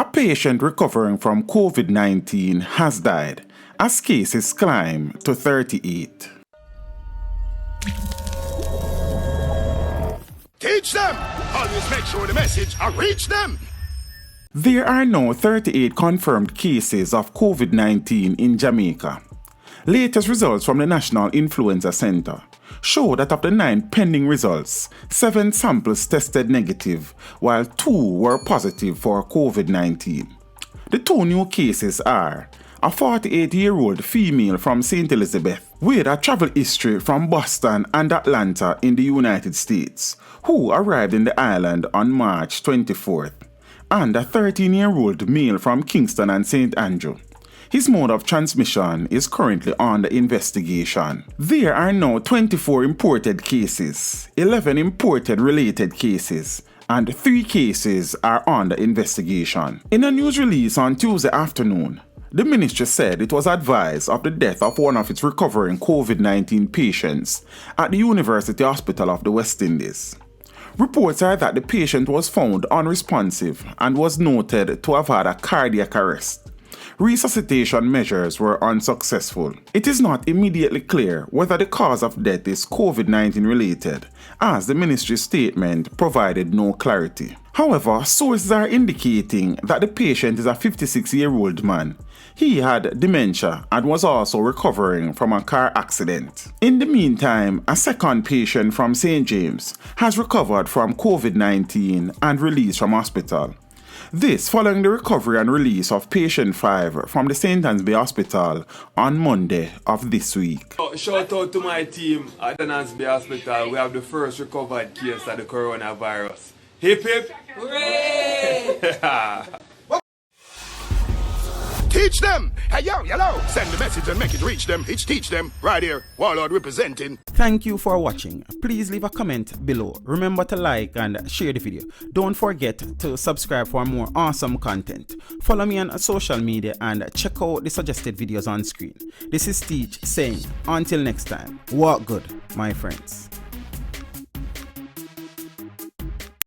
A patient recovering from Covid-19 has died as cases climb to 38. Teach them! Always make sure the message reach them! There are now 38 confirmed cases of Covid-19 in Jamaica. Latest results from the National Influenza Center show that of the 9 pending results, 7 samples tested negative, while 2 were positive for Covid-19. The 2 new cases are a 48-year-old female from St. Elizabeth with a travel history from Boston and Atlanta in the United States, who arrived in the island on March 24th, and a 13-year-old male from Kingston and St. Andrew. His mode of transmission is currently under investigation. There are now 24 imported cases, 11 imported related cases, and 3 cases are under investigation. In a news release on Tuesday afternoon, the ministry said it was advised of the death of one of its recovering COVID-19 patients at the University Hospital of the West Indies. Reports are that the patient was found unresponsive and was noted to have had a cardiac arrest. Resuscitation measures were unsuccessful. It is not immediately clear whether the cause of death is COVID-19 related, as the ministry's statement provided no clarity. However, sources are indicating that the patient is a 56-year-old man. He had dementia and was also recovering from a car accident. In the meantime, a second patient from St. James has recovered from COVID-19 and released from hospital. This following the recovery and release of patient 5 from the St. Ansby Hospital on Monday of this week. Shout out to my team at the Ansby Hospital. We have the first recovered case of the coronavirus. Hip hip! Hooray! Teach them! Hey, yo, hello! Send the message and make it reach them. It's teach them. Right here, Warlord representing. Thank you for watching. Please leave a comment below. Remember to like and share the video. Don't forget to subscribe for more awesome content. Follow me on social media and check out the suggested videos on screen. This is Teach saying, until next time, walk good, my friends.